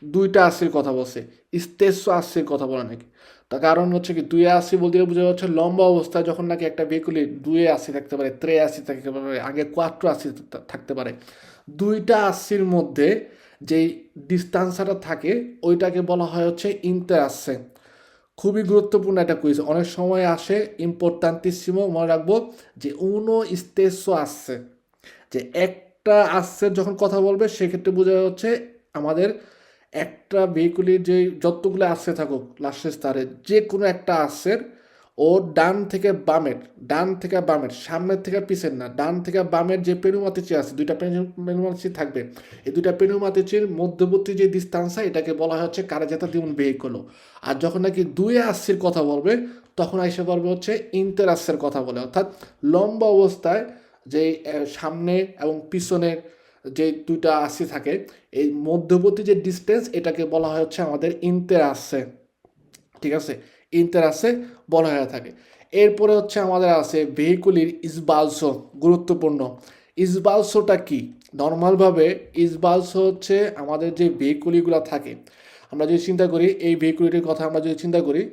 Speaker 1: দুইটা আশির কথা বলছে, ইস্তেসো আশির কথা বলে নাকি। তার কারণ হচ্ছে কি দুয়ে আশি বলতে বোঝা যাচ্ছে লম্বা অবস্থায় যখন নাকি একটা ভেহিকুলি দুয়ে আশি থাকতে পারে, ত্রে আশি থাকতে পারে, আগে কোয়াট্রো আশি থাকতে পারে, দুইটা আশির মধ্যে যেই ডিস্টান্সটা থাকে ওইটাকে বলা হয় হচ্ছে ইন্টার আসছে। খুবই গুরুত্বপূর্ণ একটা কুইজ, অনেক সময় আসে, ইম্পর্টান্টিসিমো, মনে রাখবো যে উনো ইস্তেসো আসছে, যে একটা আসছে যখন কথা বলবে সেক্ষেত্রে বোঝা যাচ্ছে আমাদের একটা ভেহিকুলের যে যতগুলো আসছে থাকুক লাস্টের স্তরে যে কোনো একটা আসছের ও ডান থেকে বামের সামনের থেকে পিছের না, ডান থেকে বামের যে পেনুমাতিচি আছে, দুইটা পেনুমাতিচি থাকবে, এই দুইটা পেনুমাতিচির মধ্যবর্তী যে ডিস্টান্সা এটাকে বলা হচ্ছে কারেজ্জাতা দি উন ভেহিকুলো। আর যখন নাকি দুয়ে আসছির কথা বলবে তখন এসে পড়বে হচ্ছে ইন্টার আসছের কথা বলে, অর্থাৎ লম্বা অবস্থায় যে সামনে এবং পিছনের যে দুইটা আশি থাকে এই মধ্যবর্তী যে ডিস্টেন্স এটাকে বলা হয় হচ্ছে আমাদের ইন্টার আসছে, ঠিক আছে, ইন্টার আসছে বলা হয়ে থাকে। এরপরে হচ্ছে আমাদের আছে ভেহিকুলির ইসবালসো, গুরুত্বপূর্ণ। ইসবালসোটা কি? নর্মালভাবে ইসবালসো হচ্ছে আমাদের যে ভেহিকুলিগুলো থাকে, আমরা যদি চিন্তা করি এই ভেহিকুলিটির কথা, আমরা যদি চিন্তা করি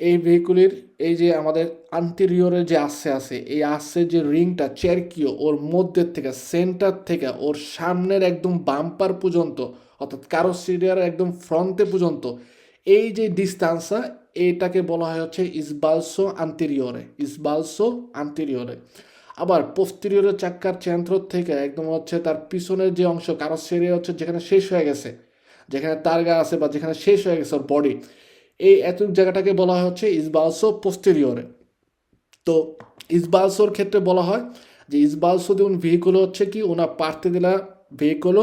Speaker 1: এই ভেহিকুলির এই যে আমাদের আন্টেরিয়রের যে আছে এই আসছে যে রিংটা চেরকিও ওর মধ্যের থেকে সেন্টার থেকে ওর সামনের একদম বাম্পার পর্যন্ত, অর্থাৎ কারোসেরিয়ার একদম ফ্রন্টে পর্যন্ত এই যে ডিস্টান্সা এটাকে বলা হয় হচ্ছে ইসবালসো আন্তেরিয়রে। আবার পোস্টেরিয়রের চাক্কার চেন্দ্র থেকে একদম হচ্ছে তার পিছনের যে অংশ কারোসেরিয়া হচ্ছে যেখানে শেষ হয়ে গেছে, যেখানে তারগা আছে বা যেখানে শেষ হয়ে গেছে ওর বডি, এই এত জায়গাটাকে বলা হয় হচ্ছে ইসবালসো পোস্টেরিয়রে। তো ইসবালসোর ক্ষেত্রে বলা হয় যে ইসবালসো দিয়ে ভেহিকুলো হচ্ছে কি ওনা পার্তে দিলা ভেহিকুলো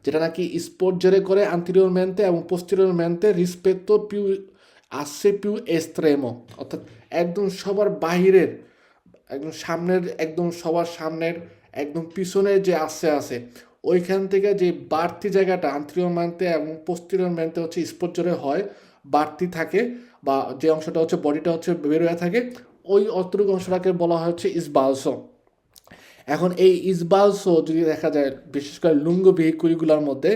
Speaker 1: যেটা নাকি স্পোর্টজারে করে আন্তেরিয়র মেনতে এবং পোস্টেরিয়র মেনতে রিসপেক্টো পিউ আসছে পিউ এস্ট্রেমো, অর্থাৎ একদম সবার বাহিরের একদম সামনের, একদম সবার সামনের একদম পিছনে যে আছে ওইখান থেকে যে বাড়তি জায়গাটা আন্তরিয়র ম্যান্থে এবং পোস্টেরিয়র ম্যান্থে হচ্ছে স্পট জোরে হয়, বাড়তি থাকে, বা যে অংশটা হচ্ছে বডিটা হচ্ছে বের হয়ে থাকে, ওই অতটুকু অংশটাকে বলা হয় হচ্ছে ইসবালসো। এখন এই ইসবালসো যদি দেখা যায় বিশেষ করে লুঙ্গো ভেহিকুলগুলোর মধ্যে,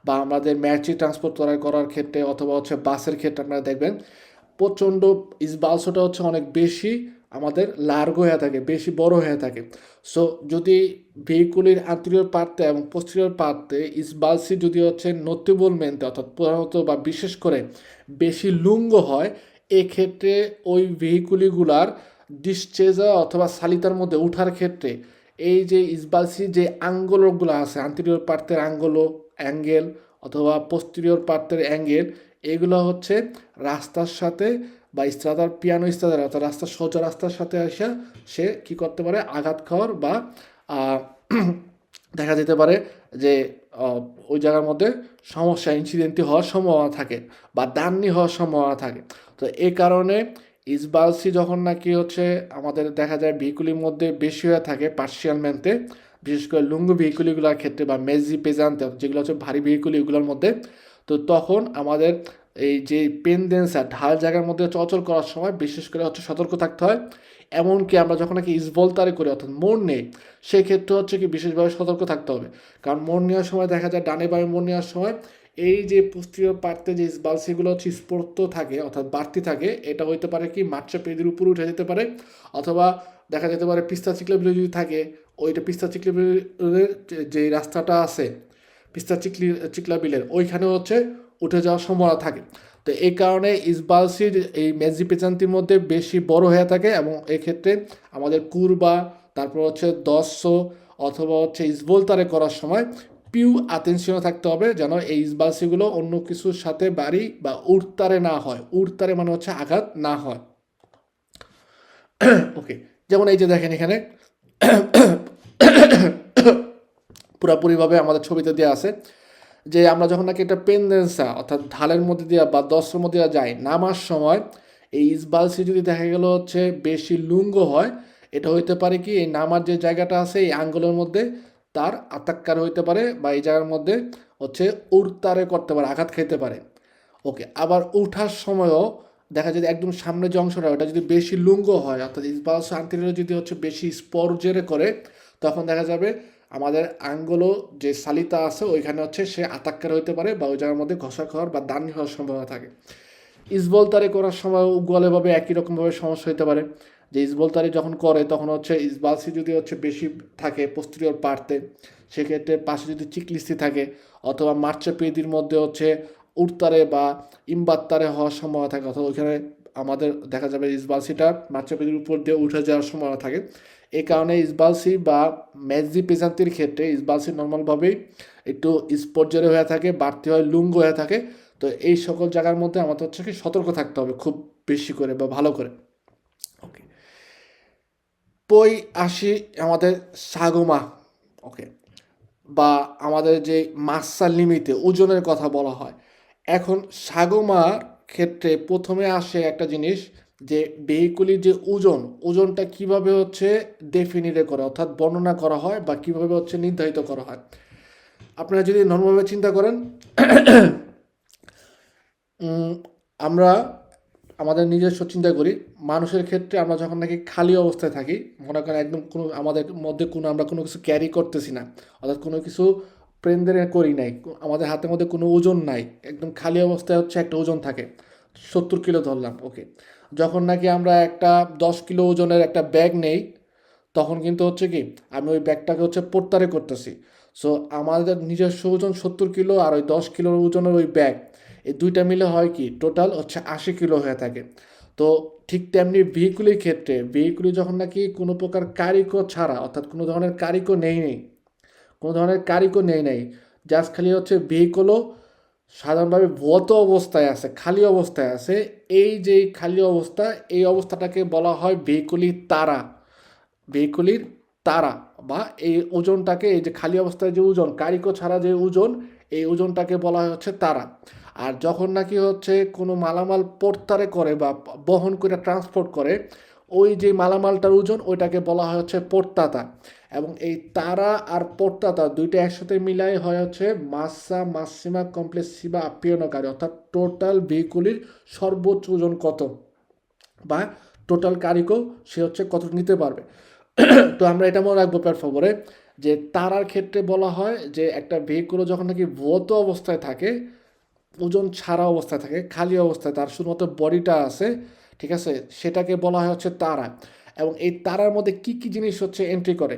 Speaker 1: বা আমাদের ম্যাচি ট্রান্সপোর্ট করার ক্ষেত্রে অথবা হচ্ছে বাসের ক্ষেত্রে আপনারা দেখবেন প্রচণ্ড ইসবালসোটা হচ্ছে অনেক বেশি আমাদের লার্গো হয়ে থাকে, বেশি বড় হয়ে থাকে। সো যদি ভেহিকুলের আন্তরিয়র পার্টে এবং পোস্টেরিয়র পার্টে ইসবালসি যদি হচ্ছে নোটেবল মেনতে অর্থাৎ প্রধানত বা বিশেষ করে বেশি লুঙ্গ হয়, এক্ষেত্রে ওই ভেহিকুলিগুলার ডিসচেজা অথবা সালিতার মধ্যে ওঠার ক্ষেত্রে এই যে ইসবালসি যে আঙ্গুলগুলো আছে আন্তরিয়র পার্টের আঙ্গুলো অ্যাঙ্গেল অথবা পোস্টেরিয়র পার্টের অ্যাঙ্গেল, এগুলো হচ্ছে রাস্তার সাথে বা স্ট্রাদার পিয়ানো স্ট্রাদার অর্থাৎ রাস্তার সোজা রাস্তার সাথে আসা সে কি করতে পারে, আঘাত খাওয়ার বা দেখা যেতে পারে যে ওই জায়গার মধ্যে সমস্যা ইনসিডেন্টটি হওয়ার সম্ভাবনা থাকে বা দান্নি হওয়ার সম্ভাবনা থাকে। তো এই কারণে ইসবালসি যখন নাকি হচ্ছে আমাদের দেখা যায় ভেহিকুলির মধ্যে বেশি হয়ে থাকে পার্সিয়াল ম্যানতে, বিশেষ করে লুঙ্গু ভেহিকুলিগুলোর ক্ষেত্রে বা মেজি পেজান্তে যেগুলো হচ্ছে ভারী ভেহিকুলি এগুলোর মধ্যে, তো তখন আমাদের এই যে পেনডেন্সার ঢাল জায়গার মধ্যে চলাচল করার সময় বিশেষ করে হচ্ছে সতর্ক থাকতে হয়। এমনকি আমরা যখন নাকি ইসভলতারে করি অর্থাৎ মোড় নেই, সেক্ষেত্রে হচ্ছে কি বিশেষভাবে সতর্ক থাকতে হবে। কারণ মোড় নেওয়ার সময় দেখা যায় ডানে বামে মোড় নেওয়ার সময় এই যে পোস্টেরিয়র পার্টে যে ইসবালসিগুলো হচ্ছে স্পর্ত থাকে অর্থাৎ বাড়তি থাকে, এটা হইতে পারে কি মার্চা পেদের উপরে উঠে যেতে পারে, অথবা দেখা যেতে পারে পিস্তা চিকলাবিলে যদি থাকে ওইটা পিস্তা চিকলাবিলের যে রাস্তাটা আছে পিস্তা চিকলাবিলের ওইখানে হচ্ছে উঠে যাওয়ার সম্ভাবনা থাকে। তো এই কারণে ইসবালসির এই মেজি পেচান্তির মধ্যে বেশি বড় হয়ে থাকে এবং এক্ষেত্রে আমাদের কুরবা তারপর হচ্ছে দশশো অথবা হচ্ছে ইসবলতারে করার সময় পিউ আতেনশীয় থাকতে হবে যেন এই ইসবালসিগুলো অন্য কিছুর সাথে বাড়ি বা উড়তারে না হয়, উড়তারে মানে হচ্ছে আঘাত না হয়। ওকে, যেমন এই যে দেখেন এখানে পুরাপুরিভাবে আমাদের ছবিতে দেওয়া আছে যে আমরা যখন নাকি একটা পেনডেন্সা অর্থাৎ ঢালের মধ্যে দিয়ে বা দশের মধ্যে দিয়ে যাই, নামার সময় এই ইসবালসি যদি দেখা গেল হচ্ছে বেশি লুঙ্গ হয়, এটা হইতে পারে কি এই নামার যে জায়গাটা আছে এই আঙ্গুলের মধ্যে তার আতাক্কার হইতে পারে বা এই জায়গার মধ্যে হচ্ছে উড়তারে করতে পারে, আঘাত খাইতে পারে। ওকে, আবার উঠার সময়ও দেখা যায় একদম সামনে যে অংশটা ওটা যদি বেশি লুঙ্গ হয় অর্থাৎ ইসবালস আন্তিরিয়র যদি হচ্ছে বেশি স্পর্জেরে করে, তখন দেখা যাবে আমাদের আঙ্গুলো যে সালিতা আছে ওইখানে হচ্ছে সে আতাক্কার হইতে পারে বা ওই জায়গার মধ্যে ঘষা খাওয়ার বা দানি হওয়ার সম্ভাবনা থাকে। ইসবলতারি করার সময় উগলেভাবে একই রকমভাবে সমস্যা হতে পারে যে ইসবলতারি যখন করে তখন হচ্ছে ইসবালসি যদি হচ্ছে বেশি থাকে পোস্টেরিয়র পার্টে, সেক্ষেত্রে পাশে যদি চিকলিস্তি থাকে অথবা মার্চাপেদির মধ্যে হচ্ছে উড়তারে বা ইমবাত্তারে হওয়ার সম্ভাবনা থাকে, অথবা ওইখানে আমাদের দেখা যাবে ইসবালসিটা মার্চাপেদির উপর দিয়ে উঠে যাওয়ার সম্ভাবনা থাকে। এই কারণে ইসবালসি বা মেজি পেজান্তির ক্ষেত্রে ইসবালসি নর্মালভাবেই একটু স্পর্জরে হয়ে থাকে, বাড়তি হয় লুঙ্গ হয়ে থাকে। তো এই সকল জায়গার মধ্যে আমাদের হচ্ছে কি সতর্ক থাকতে হবে খুব বেশি করে বা ভালো করে। ওকে, পই আসি আমাদের সাগুমা। ওকে, বা আমাদের যে মাসা লিমিটে ওজনের কথা বলা হয়, এখন সাগুমার ক্ষেত্রে প্রথমে আসে একটা জিনিস যে ভেহিকুলির যে ওজনটা কিভাবে হচ্ছে ডেফিনিটে করা অর্থাৎ বর্ণনা করা হয় বা কিভাবে হচ্ছে নির্ধারিত করা হয়। আপনারা যদি নর্মালভাবে চিন্তা করেন আমরা আমাদের নিজস্ব চিন্তা করি, মানুষের ক্ষেত্রে আমরা যখন নাকি খালি অবস্থায় থাকি, মনে করেন একদম কোনো আমাদের মধ্যে আমরা কোনো কিছু ক্যারি করতেছি না অর্থাৎ কোনো কিছু প্রেমদের করি নাই, আমাদের হাতের মধ্যে কোনো ওজন নাই, একদম খালি অবস্থায় হচ্ছে একটা ওজন থাকে 70 কিলো ধরলাম। ওকে, যখন নাকি আমরা একটা 10 কিলো ওজনের একটা ব্যাগ নেই, তখন কিন্তু হচ্ছে কি আমি ওই ব্যাগটাকে হচ্ছে পোর্তারে করতেছি। সো আমাদের নিজস্ব ওজন 70 কিলো আর ওই 10 কিলোর ওজনের ওই ব্যাগ, এই দুইটা মিলে হয় কি টোটাল হচ্ছে 80 কিলো হয়ে থাকে। তো ঠিক তেমনি ভেহিকুলির ক্ষেত্রে ভেহিকুলি যখন নাকি কোনো প্রকার কারিকো ছাড়া অর্থাৎ কোনো ধরনের কারিকো কোনো ধরনের কারিকো নেই জাস্ট খালি হচ্ছে ভেহিকুলও সাধারণভাবে ভৌত অবস্থায় আছে, খালি অবস্থায় আছে, এই যে খালি অবস্থা এই অবস্থাটাকে বলা হয় ভেহিকুলির তারা বা এই ওজনটাকে এই যে খালি অবস্থায় যে ওজন কারিকো ছাড়া যে ওজন এই ওজনটাকে বলা হয় হচ্ছে তারা। আর যখন নাকি হচ্ছে কোনো মালামাল পোর্তারে করে বা বহন করে ট্রান্সপোর্ট করে, ওই যে মালামালটার ওজন ওইটাকে বলা হয় হচ্ছে পড়তাতা। এবং এই তারা আর পড়তাতা দুইটা একসাথে মিলাই হয় হচ্ছে মাসা মাসিমা কমপ্লেক্সিভা আপ্যায়নকারী, অর্থাৎ টোটাল ভেহিকুলির সর্বোচ্চ ওজন কত, বা টোটাল কারিকো সে হচ্ছে কত নিতে পারবে। তো আমরা এটা মনে রাখবো প্ল্যাটফর্মে যে তারার ক্ষেত্রে বলা হয় যে একটা ভেহিকুলও যখন নাকি ভৌত অবস্থায় থাকে, ওজন ছাড়া অবস্থায় থাকে, খালি অবস্থায়, তার শুধুমাত্র বডিটা আছে, ঠিক আছে, সেটাকে বলা হয় হচ্ছে তারা। এবং এই তারার মধ্যে কি কি জিনিস হচ্ছে এন্ট্রি করে,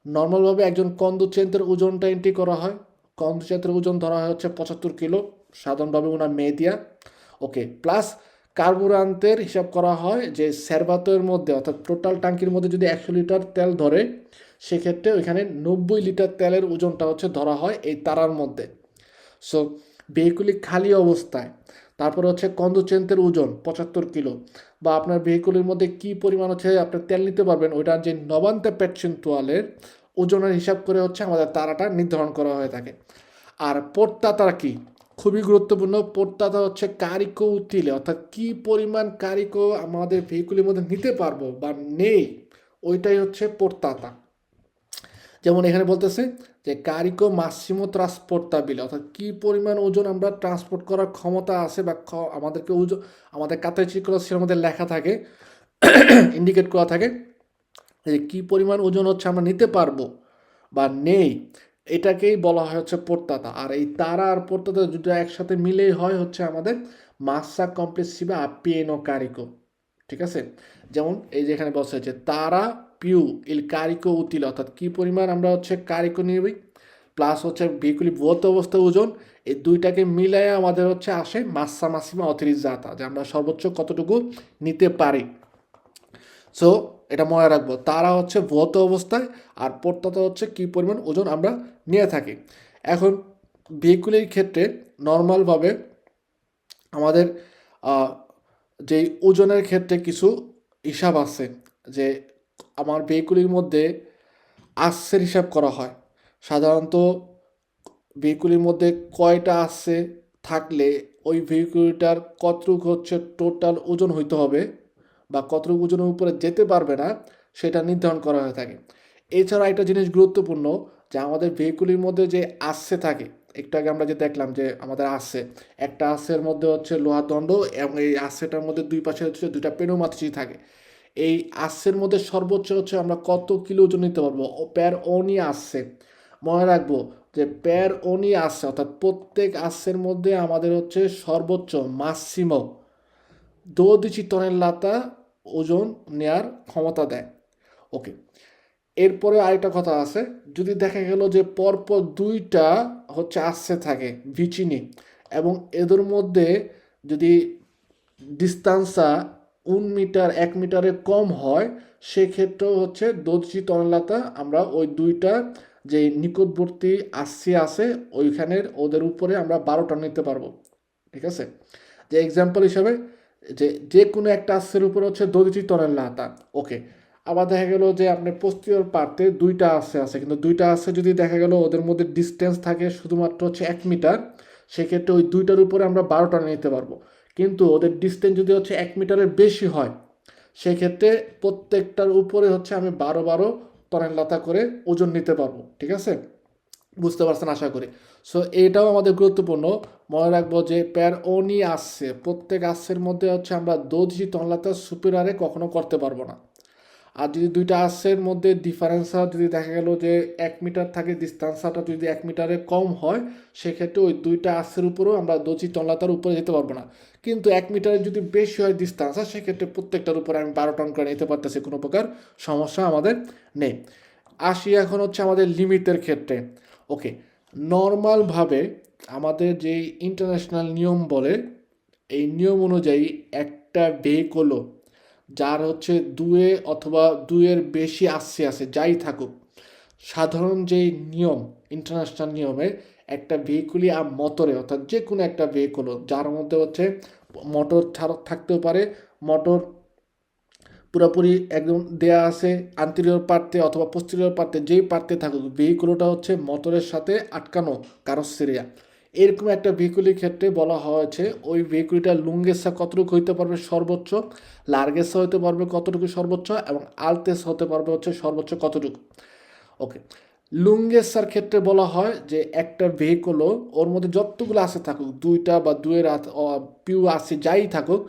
Speaker 1: নর্মালভাবে একজন কন্দুচেন্দ্রের ওজনটা এন্ট্রি করা হয়। কন্দুচেন্দ্রের ওজন ধরা হয় হচ্ছে 75 কিলো, সাধারণভাবে ওনার মেদিয়া। ওকে, প্লাস কার্বুরান্তের হিসাব করা হয় যে সেরভাতের মধ্যে, অর্থাৎ টোটাল ট্যাঙ্কির মধ্যে যদি 100 লিটার তেল ধরে, সেক্ষেত্রে ওইখানে 90 লিটার তেলের ওজনটা হচ্ছে ধরা হয় এই তারার মধ্যে। সো ভেহিকুলি খালি অবস্থায়, তারপরে হচ্ছে কন্দুচেন্তের ওজন 75 কিলো, বা আপনার ভেহিকুলের মধ্যে কি পরিমাণ হচ্ছে আপনার তেল নিতে পারবেন, ওইটার যে নবান্তে পেট্রেন্টুয়ালের ওজনের হিসাব করে হচ্ছে আমাদের তারাটা নির্ধারণ করা হয়ে থাকে। আর পড়তাতা কি, খুবই গুরুত্বপূর্ণ। পড়তাতা হচ্ছে কারিকো উতিলে, অর্থাৎ কি পরিমাণ কারিকো আমাদের ভেহিকুলের মধ্যে নিতে পারবো বা নেই, ওইটাই হচ্ছে পড়তাতা। যেমন এখানে বলতেছে যে কারিকো মাসিমো ট্রান্সপোর্টাবিল, অর্থাৎ কি পরিমাণ ওজন আমরা ট্রান্সপোর্ট করার ক্ষমতা আছে, বা আমাদেরকে ওজন আমাদের কাতার চিত্রের মধ্যে লেখা থাকে, ইন্ডিকেট করা থাকে যে কি পরিমাণ ওজন হচ্ছে আমরা নিতে পারবো বা নেই, এটাকেই বলা হয় হচ্ছে পড়তাতা। আর এই তারা আর পড়তাতা দুটো একসাথে মিলেই হয় হচ্ছে আমাদের মাসা কমপ্লেক্সিভা আপিয়েনো কারিকো, ঠিক আছে। যেমন এই যে এখানে বলছে যে তারা পিউ ইল কারিকো উতিল, অর্থাৎ কি পরিমাণ আমরা হচ্ছে কারিকো নিবি, প্লাস হচ্ছে ভেহিকুলি ভৌত অবস্থা ওজন, এই দুইটাকে মিলাই আমাদের হচ্ছে আসে মাসা মাসিমা অথরিজাতা, যে আমরা সর্বোচ্চ কতটুকু নিতে পারি। সো এটা মনে রাখবো, তারা হচ্ছে ভৌত অবস্থায়, আর পড়তাতা হচ্ছে কি পরিমাণ ওজন আমরা নিয়ে থাকি। এখন ভেহিকুলের ক্ষেত্রে নর্মালভাবে আমাদের যেই ওজনের ক্ষেত্রে কিছু হিসাব আছে, যে আমার ভেহিকুলের মধ্যে আশ্বের হিসাব করা হয়। সাধারণত ভেহিকুলের মধ্যে কয়টা আসছে থাকলে ওই ভেহিকুলটার কতটুকু হচ্ছে টোটাল ওজন হইতে হবে, বা কতটুকু ওজনের উপরে যেতে পারবে না, সেটা নির্ধারণ করা হয়ে থাকে। এছাড়া একটা জিনিস গুরুত্বপূর্ণ, যে আমাদের ভেহিকুলের মধ্যে যে আসছে থাকে, একটু আগে আমরা যে দেখলাম যে আমাদের আসছে, একটা আসের মধ্যে হচ্ছে লোহার দণ্ড, এবং এই আসছেটার মধ্যে দুই পাশে হচ্ছে দুইটা পেনোমাত্রি থাকে। এই আসছের মধ্যে সর্বোচ্চ হচ্ছে আমরা কত কিলো ওজন নিতে পারবো, প্যার ওনি আসছে, মনে রাখবো যে প্যার ওনি আসছে, অর্থাৎ প্রত্যেক আসছের মধ্যে আমাদের হচ্ছে সর্বোচ্চ মাসিমো 12 টনেল্লাতা ওজন নেয়ার ক্ষমতা দেয়। ওকে, এরপরে আরেকটা কথা আছে, যদি দেখা গেল যে পরপর দুইটা হচ্ছে আসছে থাকে ভিচিনি, এবং এদের মধ্যে যদি ডিস্টান্সা 1 মিটার 1 মিটারের কম হয়, সেক্ষেত্রেও হচ্ছে 12 টনেলাতা আমরা ওই দুইটা যে নিকটবর্তী আসছে আছে ওইখানের ওদের উপরে আমরা 12 টন নিতে পারবো, ঠিক আছে। যে এক্সাম্পল হিসাবে যে যে কোনো একটা আসছের উপরে হচ্ছে 12 টনেলাতা। ওকে, আবার দেখা গেল যে আপনি পোস্টিয়র পার্টে দুইটা আসছে আছে, কিন্তু দুইটা আসছে যদি দেখা গেল ওদের মধ্যে ডিস্টেন্স থাকে শুধুমাত্র হচ্ছে 1 মিটার, সেক্ষেত্রে ওই দুইটার উপরে আমরা 12 টন নিতে পারবো। কিন্তু ওদের ডিস্টেন্স যদি হচ্ছে 1 মিটারের বেশি হয়, সেক্ষেত্রে প্রত্যেকটার উপরে হচ্ছে আমি 12 টনের লাতা করে ওজন নিতে পারবো, ঠিক আছে। বুঝতে পারছেন আশা করি। সো এটাও আমাদের গুরুত্বপূর্ণ, মনে রাখবো যে প্যার ওনি আসছে, প্রত্যেক আসছের মধ্যে হচ্ছে আমরা 12 টনলাতা সুপিরারে কখনো করতে পারবো না। আর যদি দুইটা আসছের মধ্যে ডিফারেন্সটা যদি দেখা গেল যে 1 মিটার থাকে, ডিস্টেন্সটা যদি 1 মিটারের কম হয়, সেক্ষেত্রে ওই দুইটা আসছের উপরেও আমরা 12 টনলাতার উপরে যেতে পারবো না। কিন্তু 1 মিটারের যদি বেশি হয় ডিস্টেন্স, সেক্ষেত্রে প্রত্যেকটার উপরে আমি 12 টন করে নিতে পারতেছি, কোনো প্রকার সমস্যা আমাদের নেই। আসি এখন হচ্ছে আমাদের লিমিটের ক্ষেত্রে। ওকে, নর্মালভাবে আমাদের যে ইন্টারন্যাশনাল নিয়ম বলে, এই নিয়ম অনুযায়ী একটা ভেহিকলও যার হচ্ছে দুয়ে অথবা দুইয়ের বেশি আসছে আছে যাই থাকুক, সাধারণ যেই নিয়ম ইন্টারন্যাশনাল নিয়মে, একটা ভেহিকুলই আর মোটরে, অর্থাৎ যে কোনো একটা ভেহিকুলও যার মধ্যে হচ্ছে মোটর থাকতেও পারে, মোটর পুরোপুরি একদম দেয়া আছে আন্তেরিয়র পার্টে অথবা পোস্টেরিয়র পার্টে, যেই পার্টে থাকুক, ভেহিকুলটা হচ্ছে মোটরের সাথে আটকানো কারোসেরিয়া, এরকম একটা ভেহিকুলের ক্ষেত্রে বলা হয়েছে ওই ভেহিকুলটা লুঙ্গেসা কতটুকু হইতে পারবে সর্বোচ্চ, লার্গেসা হতে পারবে কতটুকু সর্বোচ্চ, এবং আলতেসা হতে পারবে হচ্ছে সর্বোচ্চ কতটুকু। ওকে, লুঙ্গেসার ক্ষেত্রে বলা হয় যে একটা ভেহিকলও ওর মধ্যে যতগুলো আসে থাকুক, দুইটা বা দুয়ের পিউ আসে যাই থাকুক,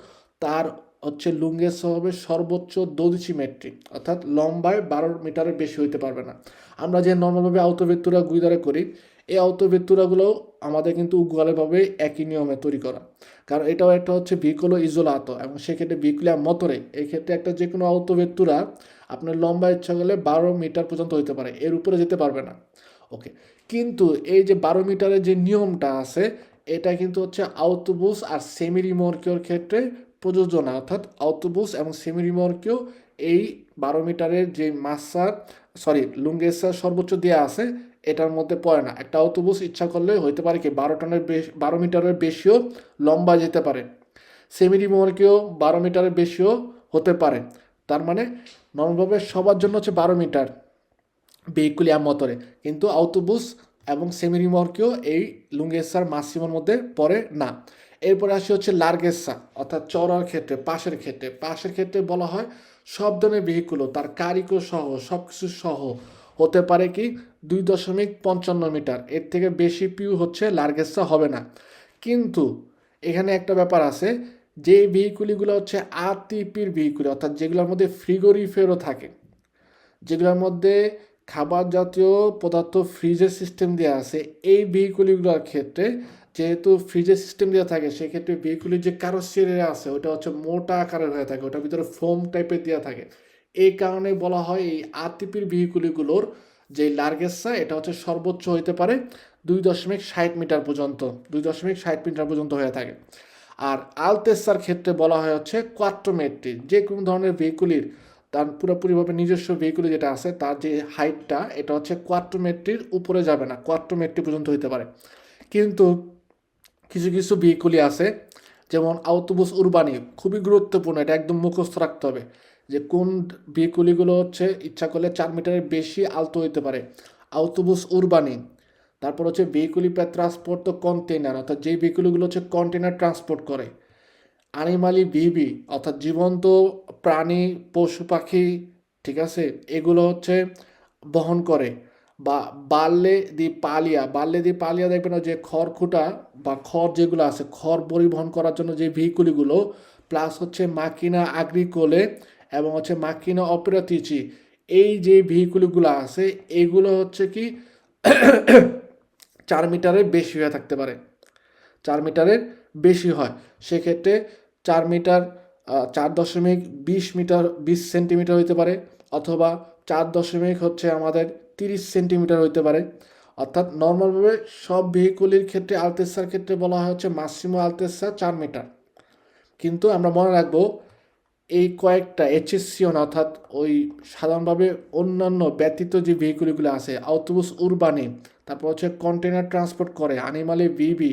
Speaker 1: তার হচ্ছে লুঙ্গেসা হবে সর্বোচ্চ 12 মেট্রিক, অর্থাৎ লম্বায় 12 মিটারের বেশি হইতে পারবে না। আমরা যে নর্মালভাবে আউতোভেত্তুরা গুইদারে করি, এই আউতোভেত্তুরাগুলো আমাদের কিন্তু উগুয়ালেভাবে একই নিয়মে তৈরি করা, কারণ এটাও একটা হচ্ছে ভিকুলো ইজোলাতো, এবং সেক্ষেত্রে ভিকুলিয়া মতরে এই ক্ষেত্রে একটা যে কোনো আউতোভেত্তুরা আপনার লম্বা ইচ্ছা করলে 12 মিটার পর্যন্ত হইতে পারে, এর উপরে যেতে পারবে না। ওকে, কিন্তু এই যে 12 মিটারের যে নিয়মটা আছে, এটা কিন্তু হচ্ছে আউটোবুস আর সেমি রিমোর্কিওর ক্ষেত্রে প্রযোজ্য না, অর্থাৎ আউটোবুস এবং সেমি রিমোর্কিও এই 12 মিটারের যে লুঙ্গেসার সর্বোচ্চ দেওয়া আছে এটার মধ্যে পড়ে না। একটা অটোবুস ইচ্ছা করলে হইতে পারে কি 12 মিটারের বেশিও লম্বা যেতে পারে, সেমি রিমোর্কেও 12 মিটারের বেশিও হতে পারে। তার মানে নর্মালভাবে সবার জন্য হচ্ছে 12 মিটার ভেহিকুলিয়াম মতরে, কিন্তু অটোবুস এবং সেমি রিমোর্কেও এই লুঙ্গেসার মাসিমোর মধ্যে পড়ে না। এরপরে আসি হচ্ছে লার্গেসা, অর্থাৎ চওড়ার ক্ষেত্রে, পাশের ক্ষেত্রে বলা হয় সব ধরনের ভেহিকুলও তার কারিকো সহ সব কিছু সহ হতে পারে কি 2.55 মিটার, এর থেকে বেশি পিউ হচ্ছে লার্গেসা হবে না। কিন্তু এখানে একটা ব্যাপার আছে, যে ভেহিকুলগুলো হচ্ছে আরটিপির ভেহিকুল, অর্থাৎ যেগুলোর মধ্যে ফ্রিগোরিফেরও থাকে, যেগুলোর মধ্যে খাবার জাতীয় পদার্থ ফ্রিজের সিস্টেম দেওয়া আছে, এই ভেহিকুলগুলোর ক্ষেত্রে যেহেতু ফ্রিজের সিস্টেম দেওয়া থাকে, সেক্ষেত্রে ভেহিকুলের যে কারোসেরিয়া আছে ওটা হচ্ছে মোটা আকারের হয়ে থাকে, ওটার ভিতরে ফোম টাইপের দেওয়া থাকে। এই কারণে বলা হয় এই আরটিপির ভেহিকুলগুলোর যে লার্গেসা এটা হচ্ছে সর্বোচ্চ হইতে পারে 2.60 মিটার পর্যন্ত, 2.60 মিটার পর্যন্ত হয়ে থাকে। আর আলতেসার ক্ষেত্রে বলা হয় হচ্ছে কোয়াট্রোমেট্রি, যে কোনো ধরনের ভেহিকুলির তার পুরোপুরিভাবে নিজস্ব ভেহিকুলে যেটা আছে তার যে হাইটটা এটা হচ্ছে কোয়াট্রোমেট্রির উপরে যাবে না, কোয়াট্রোমেট্রি পর্যন্ত হইতে পারে। কিন্তু কিছু কিছু ভেহিকুলি আছে, যেমন আউটোবুস উরবানি, খুবই গুরুত্বপূর্ণ, এটা একদম মুখস্থ রাখতে হবে যে কোন ভেহিকুলিগুলো হচ্ছে ইচ্ছা করলে 4 মিটারের বেশি আলতো হইতে পারে। আউটোবুস উরবানি, তারপর হচ্ছে ভেহিকুলি প্যার ট্রান্সপোর্ট কন্টেনার, অর্থাৎ যেই ভেহিকুলগুলো হচ্ছে কন্টেনার ট্রান্সপোর্ট করে। আনিমালি বিবি, অর্থাৎ জীবন্ত প্রাণী পশু পাখি, ঠিক আছে, এগুলো হচ্ছে বহন করে। বা বাল্যে দি পালিয়া দেখবেন যে খড়কুটা বা খড় যেগুলো আছে, খড় পরিবহন করার জন্য যে ভেহিকুলগুলো, প্লাস হচ্ছে মাকিনা আগ্রিকোলে এবং হচ্ছে মাকিনা অপারেটিচি, এই যে ভেহিকুলগুলো আছে এগুলো হচ্ছে কি 4 মিটারের বেশি হয়ে থাকতে পারে, 4 মিটারের বেশি হয়। সেক্ষেত্রে 4 মিটার 4.20 মিটার 20 সেন্টিমিটার হইতে পারে, অথবা 4 হচ্ছে আমাদের 30 সেন্টিমিটার হইতে পারে। অর্থাৎ নর্মালভাবে সব ভেহিকুলের ক্ষেত্রে আলতেসার ক্ষেত্রে বলা হয় হচ্ছে মাসিমো আলতেসা 4 মিটার। কিন্তু আমরা মনে রাখবো এই কয়েকটা এচএসসিওন, অর্থাৎ ওই সাধারণভাবে অন্যান্য ব্যতীত যে ভেহিকুলগুলো আছে, আউটোবুস উরবানি, তারপর হচ্ছে কন্টেনার ট্রান্সপোর্ট করে আনিমালে বিবি,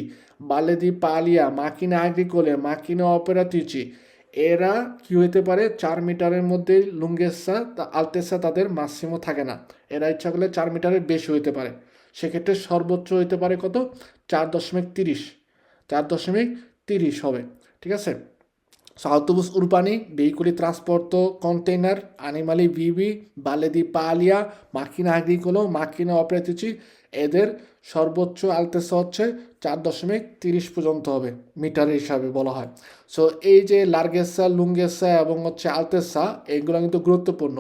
Speaker 1: বালেদি পালিয়া, মাকিনা আগ্রিকোলে, মাকিনা অপারেটিচি, এরা কি হইতে পারে 4 মিটারের মধ্যে লুঙ্গেসা আলতেসা তাদের মাসিমো থাকে না, এরা ইচ্ছা করলে 4 মিটারের বেশি হইতে পারে। সেক্ষেত্রে সর্বোচ্চ হইতে পারে কত, 4.30, 4.30 হবে, ঠিক আছে। Autobus urbani, veicoli trasporto container, animali vivi, vale di paglia, macchina agricolo, macchina operatrici, এদের সর্বোচ্চ আলতেসা হচ্ছে 4.30 পর্যন্ত হবে মিটারের হিসাবে বলা হয়। সো এই যে লার্গেসা, লুঙ্গেসা এবং হচ্ছে আলতেসা, এগুলো কিন্তু গুরুত্বপূর্ণ।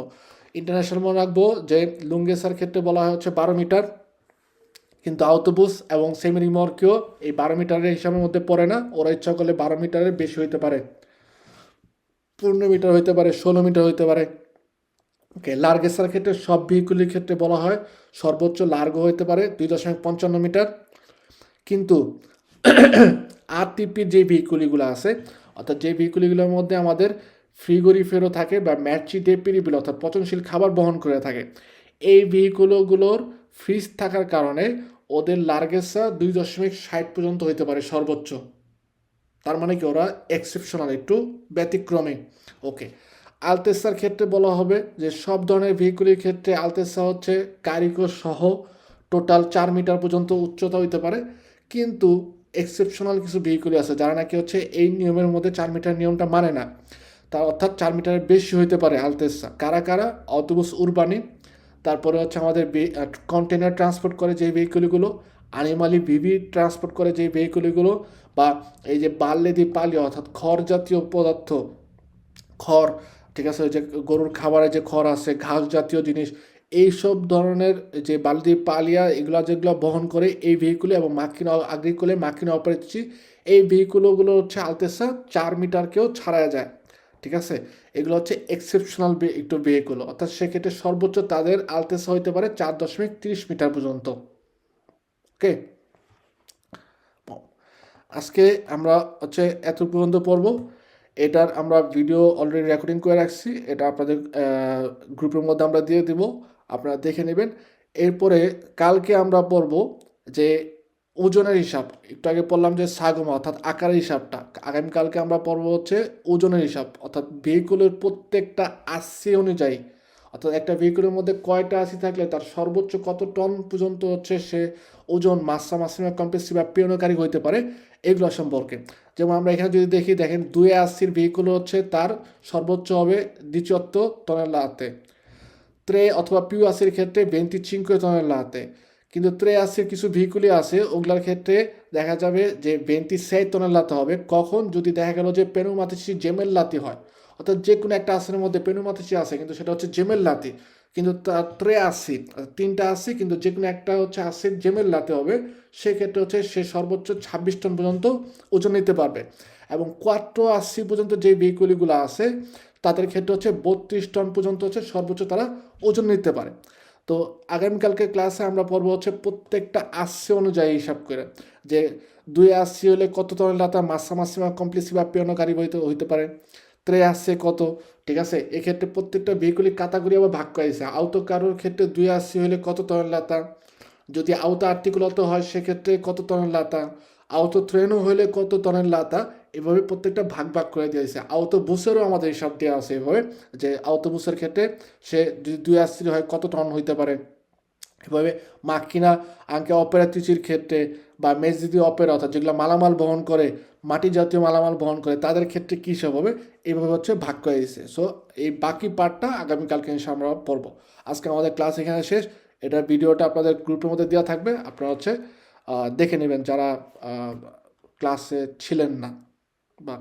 Speaker 1: ইন্টারন্যাশনাল মনে রাখবো যে লুঙ্গেসার ক্ষেত্রে বলা হয় হচ্ছে 12 মিটার, কিন্তু আউটোবুস এবং সেমি রিমোর্কেও এই 12 মিটারের হিসাবের মধ্যে পড়ে না, ওরা ইচ্ছা করলে 12 মিটারের বেশি হইতে পারে, 15 মিটার হইতে পারে, 16 মিটার হইতে পারে। ওকে, লার্গেসার ক্ষেত্রে সব ভেহিকুলের ক্ষেত্রে বলা হয় সর্বোচ্চ লার্গো হইতে পারে 2.55 মিটার। কিন্তু আরটিপির যে ভেহিকুলগুলো আছে, অর্থাৎ যে ভেহিকুলগুলোর মধ্যে আমাদের ফ্রিগোরিফেরও থাকে বা ম্যাচি ডেপিরিবিল, অর্থাৎ পচনশীল খাবার বহন করে থাকে, এই ভেহিকুলগুলোর ফ্রিজ থাকার কারণে ওদের লার্গেসা 2.60 পর্যন্ত হইতে পারে সর্বোচ্চ। তার মানে কি ওরা এক্সেপশনাল, একটু ব্যতিক্রমী। ওকে, আলতেসার ক্ষেত্রে বলা হবে যে সব ধরনের ভেহিকুলের ক্ষেত্রে আলতেসা হচ্ছে কারিকো সহ টোটাল 4 মিটার পর্যন্ত উচ্চতা হইতে পারে। কিন্তু এক্সেপশনাল কিছু ভেহিকুলই আছে যারা নাকি হচ্ছে এই নিয়মের মধ্যে 4 মিটার নিয়মটা মানে না, তা অর্থাৎ 4 মিটারের বেশি হইতে পারে আলতেসা। কারা কারা? অটোবাস উরবানি, তারপরে হচ্ছে আমাদের কন্টেনার ট্রান্সপোর্ট করে যেই ভেহিকুলগুলো, আনিমালি বিবি ট্রান্সপোর্ট করে যেই ভেহিকুলগুলো, বা এই যে বাল্যেদি পালি অর্থাৎ খড় জাতীয় পদার্থ, খড়, ঠিক আছে, ওই যে গরুর খাবারে যে খড় আছে, ঘাস জাতীয় জিনিস, এইসব ধরনের যে বালদি পালিয়া এগুলো যেগুলো বহন করে এই ভেহিকুলে, এবং মাকিনা আগ্রিকুলে মাকিনা অপারেটছি, এই ভেহিকুলগুলো হচ্ছে আলতেসা 4 মিটারকেও ছাড়া যায়। ঠিক আছে, এগুলো হচ্ছে এক্সেপশনাল একটু ভেহিকুল, অর্থাৎ সেক্ষেত্রে সর্বোচ্চ তাদের আলতেসা হইতে পারে 4.30 মিটার পর্যন্ত। ওকে, আজকে আমরা হচ্ছে এত পর্যন্ত পড়ব। এটার আমরা ভিডিও অলরেডি রেকর্ডিং করে রাখছি, এটা আপনাদের গ্রুপের মধ্যে আমরা দিয়ে দিব, আপনারা দেখে নেবেন। এরপরে কালকে আমরা পড়ব যে ওজনের হিসাব, একটু আগে পড়লাম যে সাগমা অর্থাৎ আকারের হিসাবটা, আগামীকালকে আমরা পড়ব হচ্ছে ওজনের হিসাব, অর্থাৎ ভেহিকুলের প্রত্যেকটা আশি অনুযায়ী, অর্থাৎ একটা ভেহিকুলের মধ্যে কয়টা আশি থাকলে তার সর্বোচ্চ কত টন পর্যন্ত হচ্ছে সে ওজন মাসা মাসিমা কমপ্লেক্সি বা পিয়নকারী হইতে পারে, এগুলো সম্পর্কে। যেমন আমরা এখানে যদি দেখেন 280 ভেহিকুল হচ্ছে তার সর্বোচ্চ হবে 18 টনেলাতে, ত্রে অথবা পিউ আশির ক্ষেত্রে 25 টনেলাতে। কিন্তু ত্রে আশির কিছু ভেহিকুলই আছে, ওগুলার ক্ষেত্রে দেখা যাবে যে 26 টনেলাতে হবে। কখন? যদি দেখা গেল যে পেনুমাতিসি জেমেল্লাতি হয়, অর্থাৎ যে কোনো একটা আসনের মধ্যে পেনুমাতিসি আছে কিন্তু সেটা হচ্ছে জেমেল্লাতি, কিন্তু তার ত্রে আশি, তিনটা আশি, কিন্তু যে কোনো একটা হচ্ছে আশির জেমেল্লাতে হবে, সেক্ষেত্রে হচ্ছে সে সর্বোচ্চ 26 টন পর্যন্ত ওজন নিতে পারবে। এবং 480 পর্যন্ত যে ভেহিকুলগুলো আছে তাদের ক্ষেত্রে হচ্ছে 32 টন পর্যন্ত হচ্ছে সর্বোচ্চ তারা ওজন নিতে পারে। তো আগামীকালকে ক্লাসে আমরা পড়বো হচ্ছে প্রত্যেকটা আশি অনুযায়ী হিসাব করে, যে 280 হলে কত টনেলাতা মাসা মাসিমা কমপ্লিসি বা পিয়নকারী হইতে পারে, ত্রে আসছে কত। ঠিক আছে, এক্ষেত্রে প্রত্যেকটা ভেহিকুলি কাতাগরি আবার ভাগ করা হয়েছে। আউতো কারোর ক্ষেত্রে 280 হলে কত টনেলাতা, যদি আওতা আর্টিকুলত হয় সেক্ষেত্রে কত টনেলাতা, আওতো ট্রেনও হলে কত টনেলাতা, এভাবে প্রত্যেকটা ভাগ ভাগ করে দিয়েছে। আওতো বুসেরও আমাদের হিসাব দেওয়া আছে এভাবে, যে আওতো বুসের ক্ষেত্রে সে যদি 280 হয় কত টন হইতে পারে। এভাবে মাকিনা আঙ্কে অপেরাতিচির ক্ষেত্রে বা মেজদিদি অপেরা অর্থাৎ যেগুলো মালামাল বহন করে, মাটি জাতীয় মালামাল বহন করে, তাদের ক্ষেত্রে কী সব হবে, এইভাবে হচ্ছে ভাগ করে দিয়েছে। সো এই বাকি পার্টটা আগামীকালকে আমরা পড়বো। আজকে আমাদের ক্লাস এখানে শেষ। এটার ভিডিওটা আপনাদের গ্রুপের মধ্যে দেওয়া থাকবে, আপনারা হচ্ছে দেখে নেবেন যারা ক্লাসে ছিলেন না বা